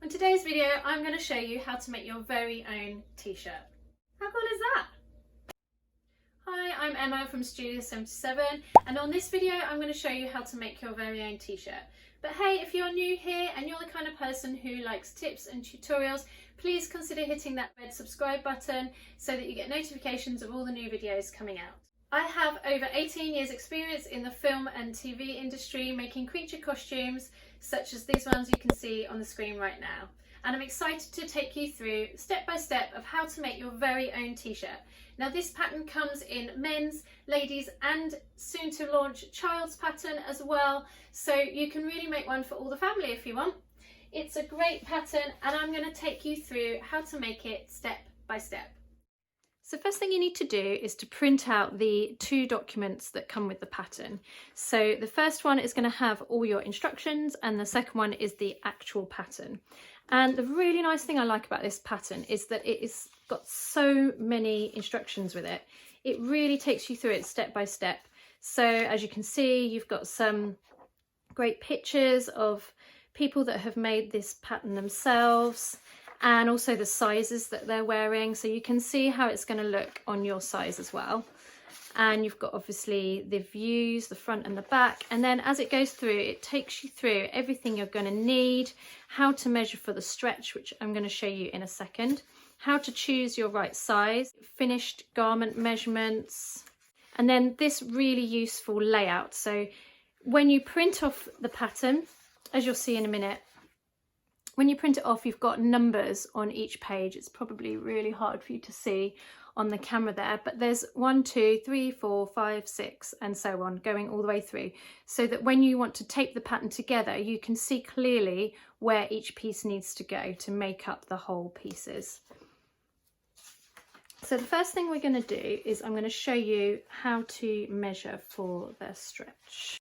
In today's video, I'm going to show you how to make your very own t-shirt. How cool is that? Hi, I'm Emma from Studio 77, and on this video I'm going to show you how to make your very own t-shirt. But hey, if you're new here and you're the kind of person who likes tips and tutorials, please consider hitting that red subscribe button so that you get notifications of all the new videos coming out. I have over 18 years experience in the film and TV industry making creature costumes such as these ones you can see on the screen right now. And I'm excited to take you through step by step of how to make your very own t-shirt. Now this pattern comes in men's, ladies and soon to launch child's pattern as well, so you can really make one for all the family if you want. It's a great pattern and I'm going to take you through how to make it step by step. So first thing you need to do is to print out the two documents that come with the pattern. So the first one is going to have all your instructions and the second one is the actual pattern. And the really nice thing I like about this pattern is that it has got so many instructions with it. It really takes you through it step by step. So as you can see, you've got some great pictures of people that have made this pattern themselves, and also the sizes that they're wearing, so you can see how it's going to look on your size as well. And you've got obviously the views, the front and the back, and then as it goes through it takes you through everything you're going to need, how to measure for the stretch, which I'm going to show you in a second, how to choose your right size, finished garment measurements, and then this really useful layout. So when you print off the pattern, as you'll see in a minute, when you print it off, you've got numbers on each page. It's probably really hard for you to see on the camera there, but there's 1, 2, 3, 4, 5, 6, and so on, going all the way through, so that when you want to tape the pattern together, you can see clearly where each piece needs to go to make up the whole pieces. So the first thing we're going to do is I'm going to show you how to measure for the stretch.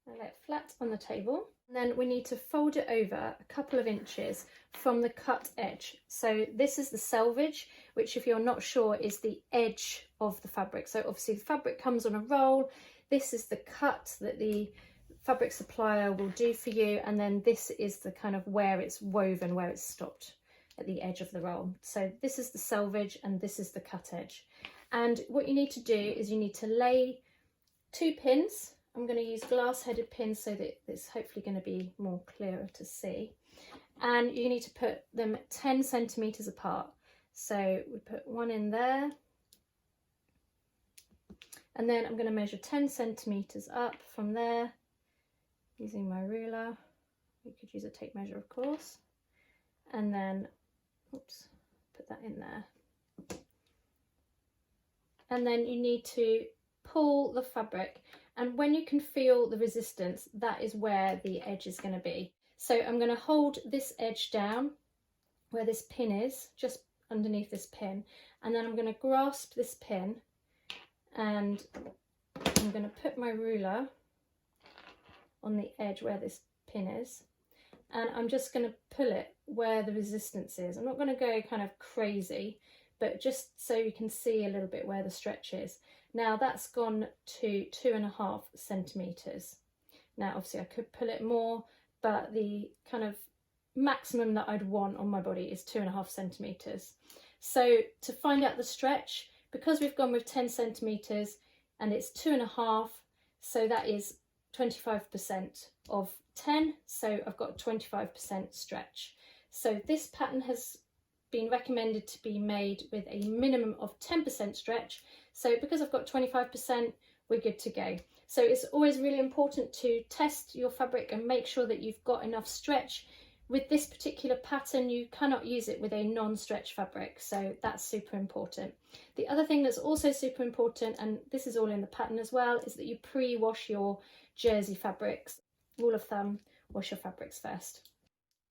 I lay it flat on the table. And then we need to fold it over a couple of inches from the cut edge. So this is the selvage, which if you're not sure is the edge of the fabric. So obviously the fabric comes on a roll. This is the cut that the fabric supplier will do for you. And then this is the kind of where it's woven, where it's stopped at the edge of the roll. So this is the selvage and this is the cut edge. And what you need to do is you need to lay 2 pins. I'm going to use glass-headed pins so that it's hopefully going to be more clearer to see. And you need to put them 10 centimetres apart. So we put one in there. And then I'm going to measure 10 centimetres up from there using my ruler. You could use a tape measure, of course. And then, oops, put that in there. And then you need to pull the fabric. And when you can feel the resistance, that is where the edge is going to be. So I'm going to hold this edge down where this pin is, just underneath this pin. And then I'm going to grasp this pin and I'm going to put my ruler on the edge where this pin is. And I'm just going to pull it where the resistance is. I'm not going to go kind of crazy, but just so you can see a little bit where the stretch is. Now that's gone to 2.5 centimetres. Now obviously I could pull it more, but the kind of maximum that I'd want on my body is 2.5 centimetres. So to find out the stretch, because we've gone with 10 centimetres and it's 2.5, so that is 25% of 10, so I've got 25% stretch. So this pattern has been recommended to be made with a minimum of 10% stretch. So because I've got 25%, we're good to go. So it's always really important to test your fabric and make sure that you've got enough stretch. With this particular pattern, you cannot use it with a non-stretch fabric, so that's super important. The other thing that's also super important, and this is all in the pattern as well, is that you pre-wash your jersey fabrics. Rule of thumb, wash your fabrics first.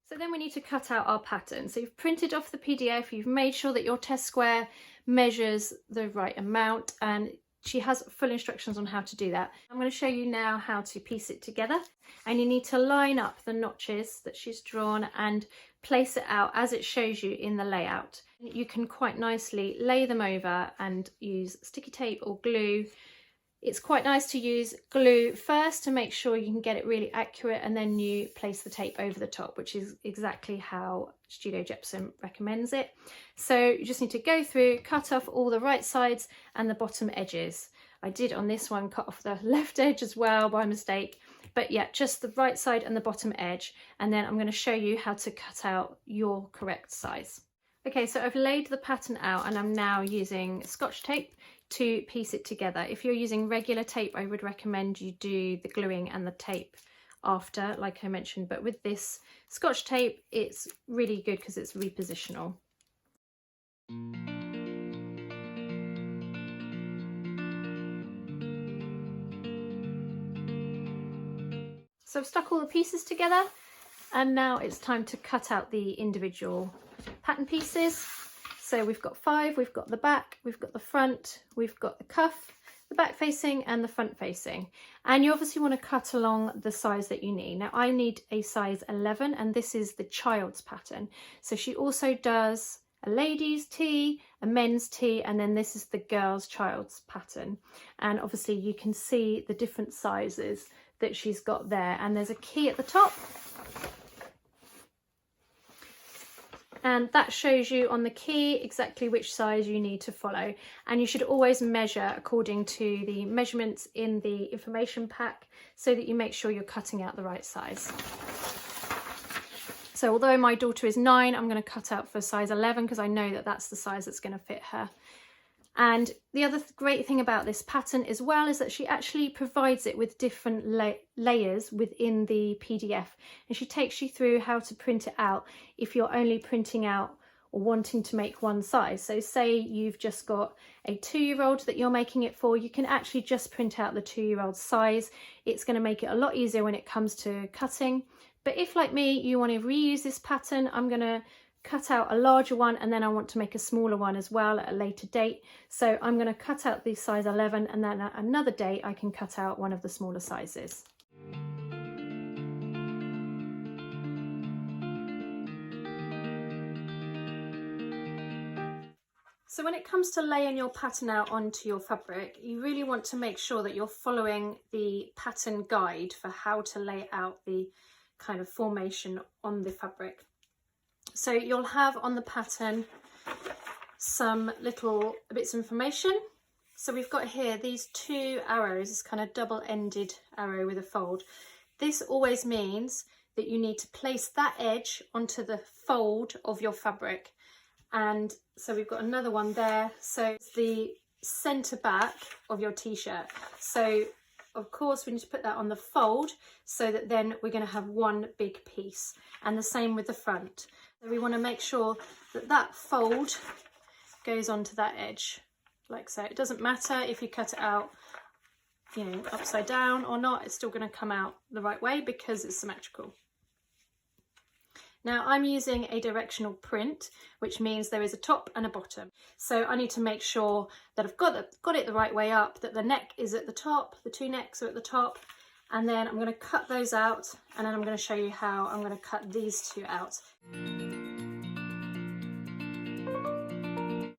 So then we need to cut out our pattern. So you've printed off the PDF, you've made sure that your test square measures the right amount, and she has full instructions on how to do that. I'm going to show you now how to piece it together, and you need to line up the notches that she's drawn and place it out as it shows you in the layout. You can quite nicely lay them over and use sticky tape or glue It's quite nice to use glue first to make sure you can get it really accurate, and then you place the tape over the top, which is exactly how Studio Jepson recommends it. So you just need to go through, cut off all the right sides and the bottom edges. I did on this one cut off the left edge as well by mistake, but yeah, just the right side and the bottom edge. And then I'm going to show you how to cut out your correct size. Okay, so I've laid the pattern out and I'm now using Scotch tape to piece it together. If you're using regular tape, I would recommend you do the gluing and the tape after, like I mentioned, but with this Scotch tape, it's really good because it's repositional. So I've stuck all the pieces together, and now it's time to cut out the individual pattern pieces. So we've got 5, we've got the back, we've got the front, we've got the cuff, the back facing and the front facing. And you obviously want to cut along the size that you need. Now I need a size 11, and this is the child's pattern. So she also does a ladies tee, a men's tee, and then this is the girl's child's pattern. And obviously you can see the different sizes that she's got there, and there's a key at the top. And that shows you on the key exactly which size you need to follow. And you should always measure according to the measurements in the information pack so that you make sure you're cutting out the right size. So although my daughter is 9, I'm going to cut out for size 11 because I know that that's the size that's going to fit her. And the other great thing about this pattern as well is that she actually provides it with different layers within the PDF, and she takes you through how to print it out if you're only printing out or wanting to make one size. So say you've just got a 2-year-old that you're making it for, you can actually just print out the 2-year-old size. It's going to make it a lot easier when it comes to cutting. But if, like me, you want to reuse this pattern, I'm going to cut out a larger one, and then I want to make a smaller one as well at a later date. So I'm going to cut out the size 11, and then at another date I can cut out one of the smaller sizes. So when it comes to laying your pattern out onto your fabric, you really want to make sure that you're following the pattern guide for how to lay out the kind of formation on the fabric. So you'll have on the pattern some little bits of information. So we've got here these 2 arrows, this kind of double-ended arrow with a fold. This always means that you need to place that edge onto the fold of your fabric. And so we've got another one there. So it's the centre back of your t-shirt. So of course we need to put that on the fold so that then we're going to have one big piece, and the same with the front. So we want to make sure that that fold goes onto that edge like so. It doesn't matter if you cut it out, you know, upside down or not, it's still going to come out the right way because it's symmetrical. Now I'm using a directional print, which means there is a top and a bottom. So I need to make sure that I've got it the right way up, that the neck is at the top, the 2 necks are at the top, and then I'm going to cut those out, and then I'm going to show you how I'm going to cut these 2 out.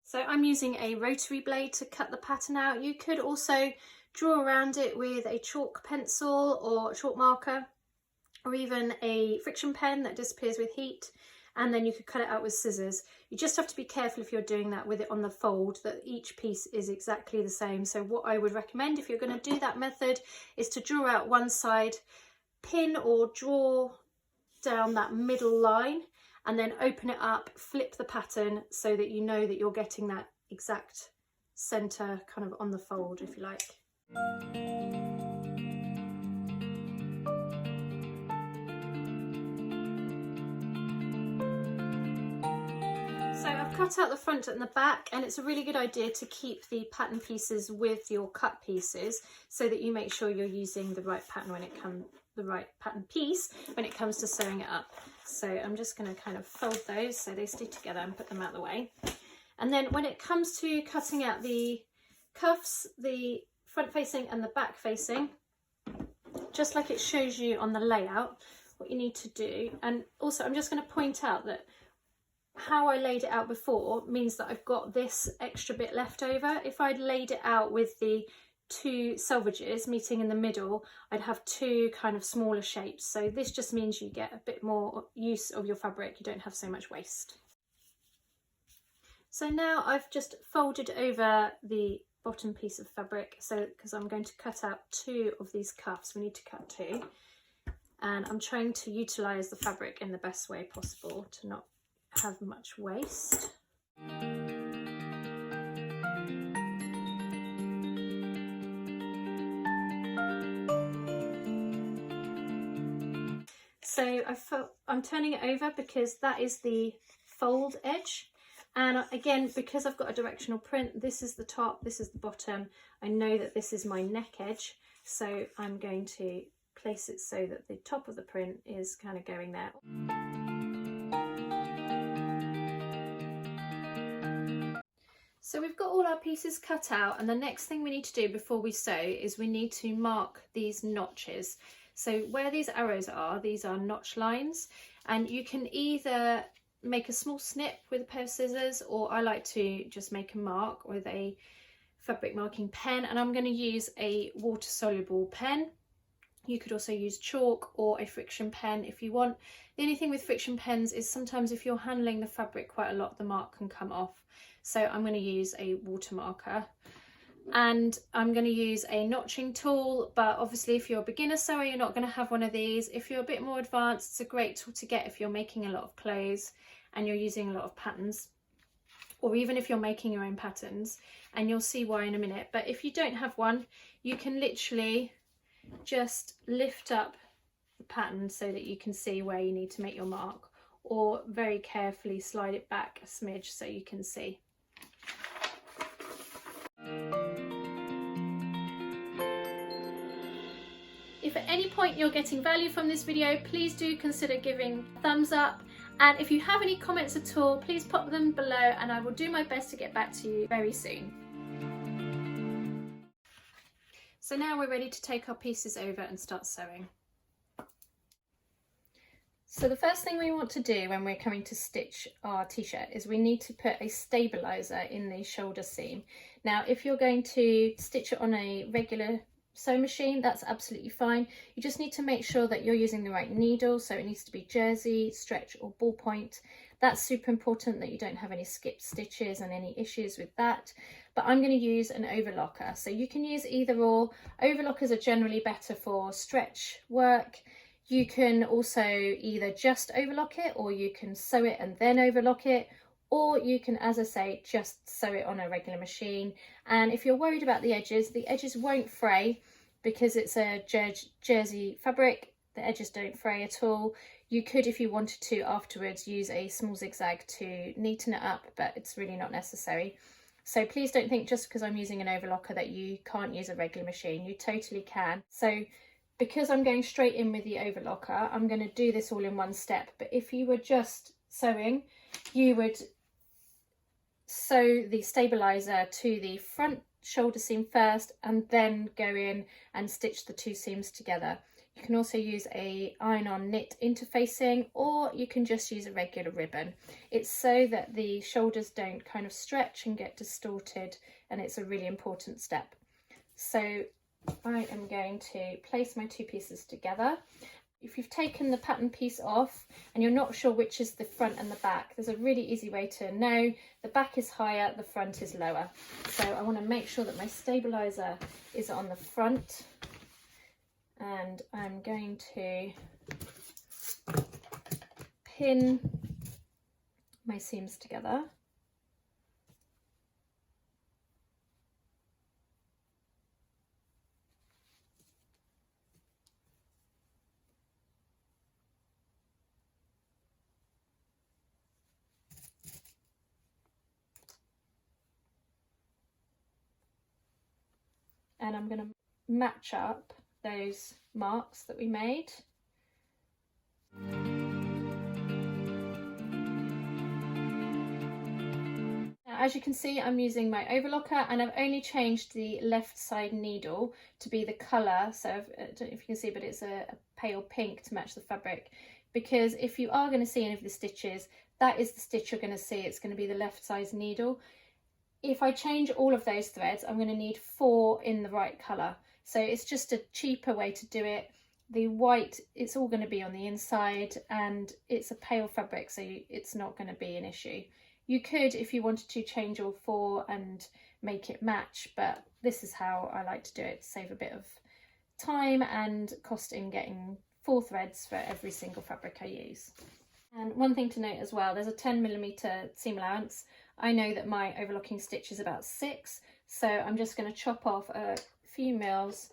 So I'm using a rotary blade to cut the pattern out. You could also draw around it with a chalk pencil or a chalk marker, or even a friction pen that disappears with heat, and then you could cut it out with scissors. You just have to be careful if you're doing that with it on the fold, that each piece is exactly the same. So what I would recommend if you're going to do that method is to draw out one side, pin or draw down that middle line, and then open it up, flip the pattern so that you know that you're getting that exact center kind of on the fold, if you like. So I've cut out the front and the back, and it's a really good idea to keep the pattern pieces with your cut pieces so that you make sure you're using the right pattern when it comes, the right pattern piece when it comes to sewing it up. So I'm just going to kind of fold those so they stay together and put them out of the way. And then when it comes to cutting out the cuffs, the front facing and the back facing, just like it shows you on the layout, what you need to do, and also I'm just going to point out that how I laid it out before means that I've got this extra bit left over. If I'd laid it out with the two selvages meeting in the middle, I'd have two kind of smaller shapes. So this just means you get a bit more use of your fabric, you don't have so much waste. So now I've just folded over the bottom piece of fabric, so because I'm going to cut out two of these cuffs, we need to cut two, and I'm trying to utilise the fabric in the best way possible to not have much waste. So I'm turning it over because that is the fold edge. And again, because I've got a directional print, this is the top, this is the bottom. I know that this is my neck edge, so I'm going to place it so that the top of the print is kind of going there. So we've got all our pieces cut out, and the next thing we need to do before we sew is we need to mark these notches. So where these arrows are, these are notch lines, and you can either make a small snip with a pair of scissors, or I like to just make a mark with a fabric marking pen, and I'm going to use a water soluble pen. You could also use chalk or a friction pen if you want. The only thing with friction pens is sometimes if you're handling the fabric quite a lot, the mark can come off. So I'm going to use a water marker, and I'm going to use a notching tool, but obviously if you're a beginner sewer, you're not going to have one of these. If you're a bit more advanced, it's a great tool to get if you're making a lot of clothes and you're using a lot of patterns, or even if you're making your own patterns, and you'll see why in a minute. But if you don't have one, you can literally just lift up the pattern so that you can see where you need to make your mark, or very carefully slide it back a smidge so you can see. If at any point you're getting value from this video, please do consider giving a thumbs up. And if you have any comments at all, please pop them below and I will do my best to get back to you very soon. So now we're ready to take our pieces over and start sewing. So the first thing we want to do when we're coming to stitch our t-shirt is we need to put a stabiliser in the shoulder seam. Now if you're going to stitch it on a regular sewing machine, that's absolutely fine. You just need to make sure that you're using the right needle, so it needs to be jersey, stretch or ballpoint. That's super important that you don't have any skipped stitches and any issues with that. But I'm going to use an overlocker, so you can use either or. Overlockers are generally better for stretch work. You can also either just overlock it, or you can sew it and then overlock it, or you can, as I say, just sew it on a regular machine. And if you're worried about the edges won't fray because it's a jersey fabric. The edges don't fray at all. You could, if you wanted to afterwards, use a small zigzag to neaten it up, but it's really not necessary. So please don't think just because I'm using an overlocker that you can't use a regular machine. You totally can. So because I'm going straight in with the overlocker, I'm going to do this all in one step. But if you were just sewing, you would sew the stabiliser to the front shoulder seam first and then go in and stitch the two seams together. You can also use a iron-on knit interfacing, or you can just use a regular ribbon. It's so that the shoulders don't kind of stretch and get distorted, and it's a really important step. So I am going to place my two pieces together. If you've taken the pattern piece off and you're not sure which is the front and the back, there's a really easy way to know. The back is higher, the front is lower. So I want to make sure that my stabiliser is on the front, and I'm going to pin my seams together. And I'm going to match up those marks that we made. Now, as you can see, I'm using my overlocker, and I've only changed the left side needle to be the colour. So I don't know if you can see, but it's a pale pink to match the fabric, because if you are going to see any of the stitches, that is the stitch you're going to see. It's going to be the left side needle. if I change all of those threads, I'm going to need 4 in the right colour. So it's just a cheaper way to do it. The white, it's all going to be on the inside, and it's a pale fabric, so it's not going to be an issue. You could, if you wanted to, change all 4 and make it match, but this is how I like to do it, to save a bit of time and cost in getting 4 threads for every single fabric I use. And one thing to note as well, there's a 10mm seam allowance. I know that my overlocking stitch is about 6, so I'm just going to chop off a few mils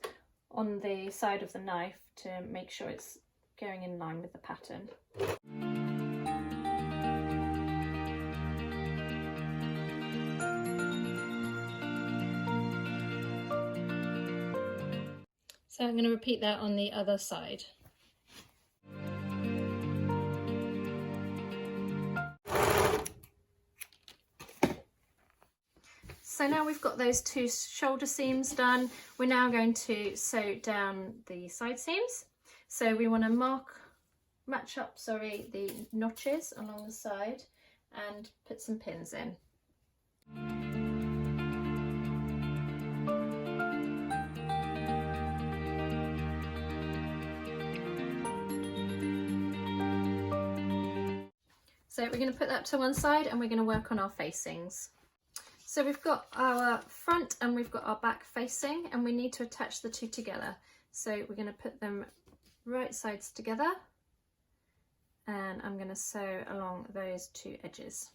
on the side of the knife to make sure it's going in line with the pattern. So I'm going to repeat that on the other side. So now we've got those 2 shoulder seams done, we're now going to sew down the side seams. So we want to match up the notches along the side and put some pins in. So we're going to put that to one side and we're going to work on our facings. So we've got our front and we've got our back facing, and we need to attach the 2 together. So we're going to put them right sides together, and I'm going to sew along those 2 edges.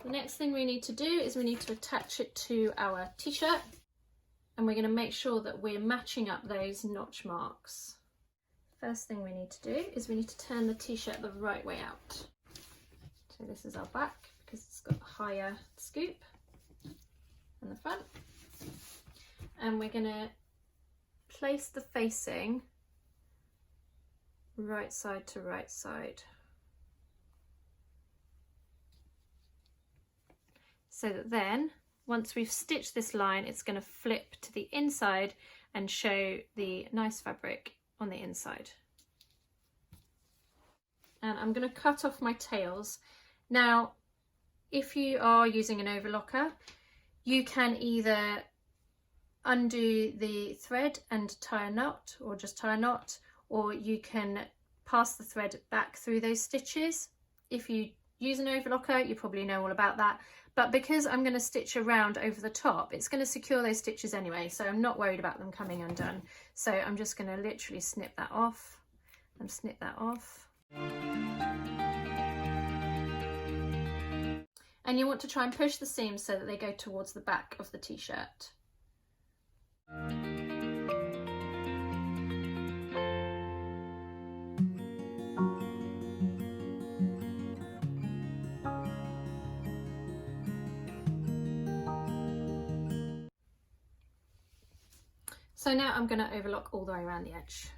The next thing we need to do is we need to attach it to our t-shirt, and we're going to make sure that we're matching up those notch marks. First thing we need to do is we need to turn the t-shirt the right way out. So this is our back, because it's got a higher scoop than the front. And we're going to place the facing right side to right side, so that then once we've stitched this line, it's going to flip to the inside and show the nice fabric on the inside. And I'm going to cut off my tails. Now, if you are using an overlocker, you can either undo the thread and tie a knot, or just tie a knot, or you can pass the thread back through those stitches. If you use an overlocker, you probably know all about that, but because I'm going to stitch around over the top, it's going to secure those stitches anyway, so I'm not worried about them coming undone. So I'm just going to literally snip that off and snip that off. And you want to try and push the seams so that they go towards the back of the t-shirt. So now I'm going to overlock all the way around the edge.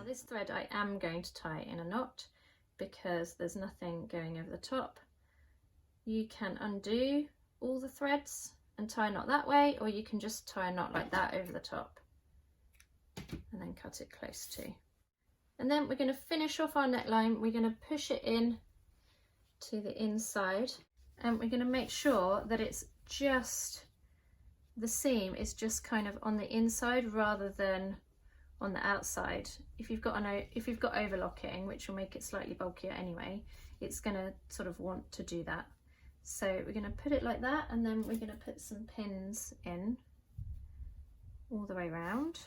This thread I am going to tie in a knot because there's nothing going over the top. You can undo all the threads and tie a knot that way, or you can just tie a knot like that over the top and then cut it close to. And then we're going to finish off our neckline. We're going to push it in to the inside, and we're going to make sure that it's just, the seam is just kind of on the inside rather than on the outside. If you've got overlocking, which will make it slightly bulkier anyway, it's going to sort of want to do that. So we're going to put it like that, and then we're going to put some pins in all the way around.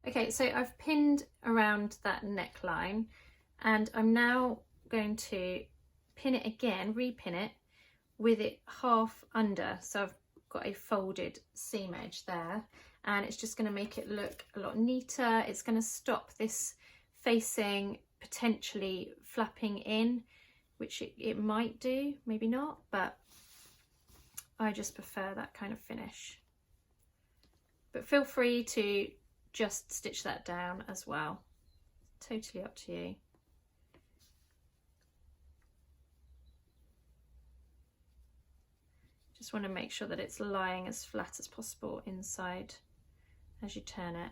Okay, so I've pinned around that neckline, and I'm now going to pin it again, repin it with it half under. So I've got a folded seam edge there, and it's just going to make it look a lot neater. It's going to stop this facing potentially flapping in, which it might do, maybe not, but I just prefer that kind of finish. but feel free to just stitch that down as well. Totally up to you. Just want to make sure that it's lying as flat as possible inside as you turn it.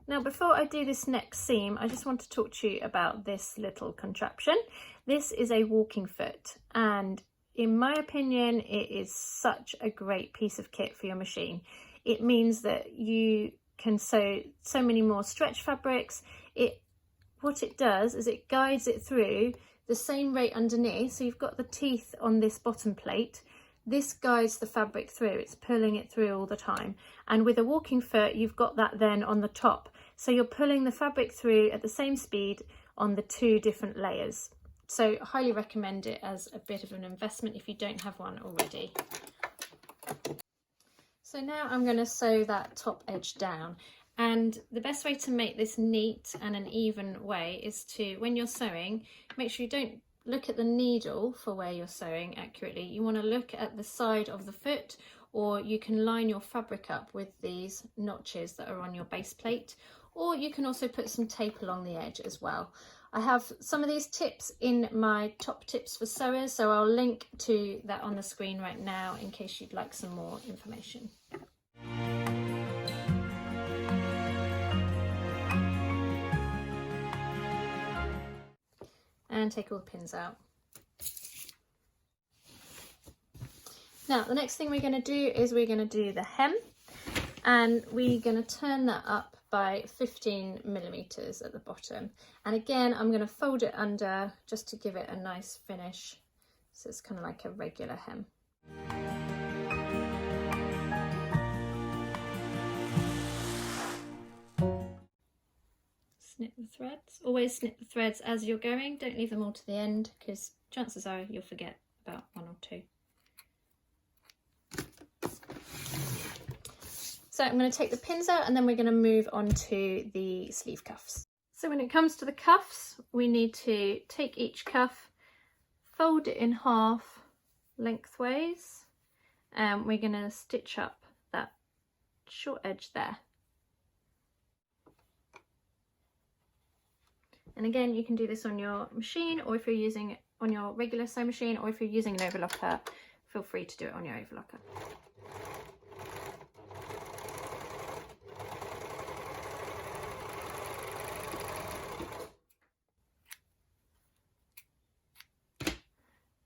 Now, before I do this next seam, I just want to talk to you about this little contraption. This is a walking foot, and in my opinion, it is such a great piece of kit for your machine. It means that you can sew so many more stretch fabrics. What it does is it guides it through the same rate underneath. So you've got the teeth on this bottom plate. This guides the fabric through. It's pulling it through all the time. And with a walking foot, you've got that then on the top. So you're pulling the fabric through at the same speed on the 2 different layers. So I highly recommend it as a bit of an investment if you don't have one already. So now I'm going to sew that top edge down. And the best way to make this neat and an even way is to, when you're sewing, make sure you don't look at the needle for where you're sewing accurately. You want to look at the side of the foot, or you can line your fabric up with these notches that are on your base plate, or you can also put some tape along the edge as well. I have some of these tips in my top tips for sewers, so I'll link to that on the screen right now in case you'd like some more information. And take all the pins out. Now the next thing we're going to do is we're going to do the hem, and we're going to turn that up by 15 millimeters at the bottom. And again, I'm going to fold it under just to give it a nice finish, so it's kind of like a regular hem. Snip the threads. Always snip the threads as you're going. Don't leave them all to the end, because chances are you'll forget about 1 or 2. So I'm going to take the pins out, and then we're going to move on to the sleeve cuffs. So when it comes to the cuffs, we need to take each cuff, fold it in half lengthways, and we're going to stitch up that short edge there. And again, you can do this on your machine, or if you're using it on your regular sewing machine, or if you're using an overlocker, feel free to do it on your overlocker.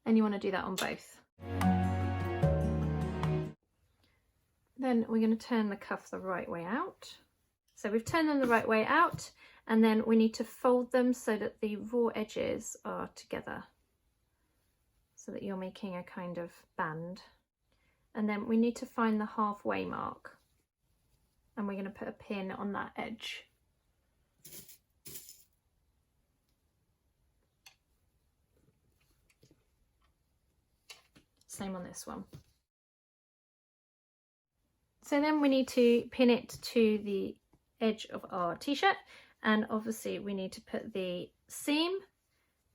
And you want to do that on both. Then we're going to turn the cuff the right way out. So we've turned them the right way out, and then we need to fold them so that the raw edges are together, so that you're making a kind of band. And then we need to find the halfway mark, and we're going to put a pin on that edge. Same on this one. So then we need to pin it to the edge of our t-shirt, and obviously we need to put the seam,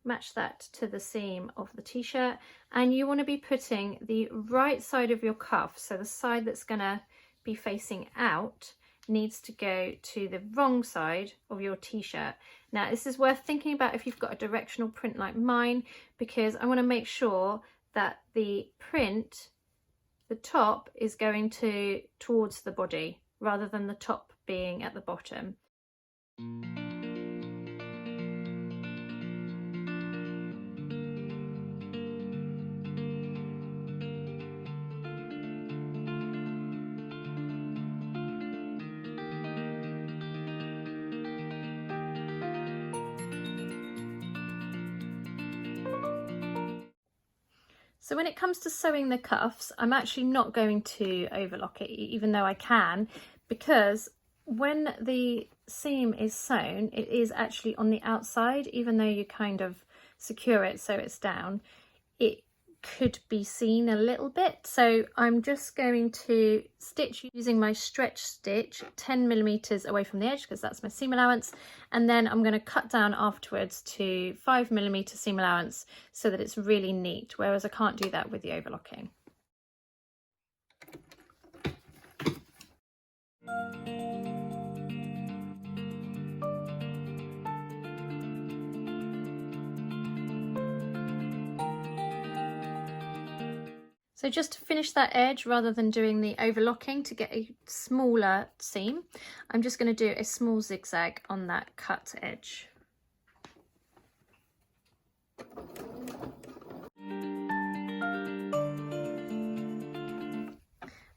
match that to the seam of the t-shirt, and you want to be putting the right side of your cuff, so the side that's going to be facing out needs to go to the wrong side of your t-shirt. Now this is worth thinking about if you've got a directional print like mine, because I want to make sure that the print, the top is going towards the body rather than the top being at the bottom. So when it comes to sewing the cuffs, I'm actually not going to overlock it, even though I can, because when the seam is sewn, it is actually on the outside, even though you kind of secure it so it's down. It could be seen a little bit. So I'm just going to stitch using my stretch stitch 10mm away from the edge, because that's my seam allowance, and then I'm going to cut down afterwards to 5mm seam allowance so that it's really neat, whereas I can't do that with the overlocking. So just to finish that edge, rather than doing the overlocking to get a smaller seam, I'm just going to do a small zigzag on that cut edge.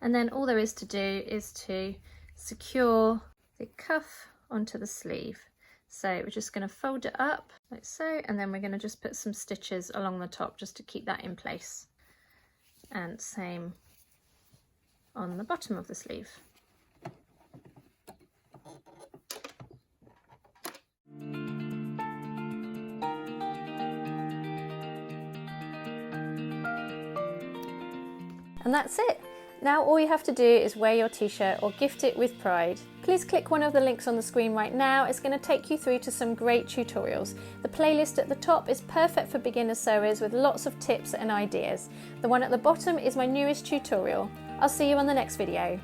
And then all there is to do is to secure the cuff onto the sleeve. So we're just going to fold it up like so, and then we're going to just put some stitches along the top just to keep that in place. And same on the bottom of the sleeve. And that's it. Now all you have to do is wear your t-shirt or gift it with pride. Please click one of the links on the screen right now. It's going to take you through to some great tutorials. The playlist at the top is perfect for beginner sewers with lots of tips and ideas. The one at the bottom is my newest tutorial. I'll see you on the next video.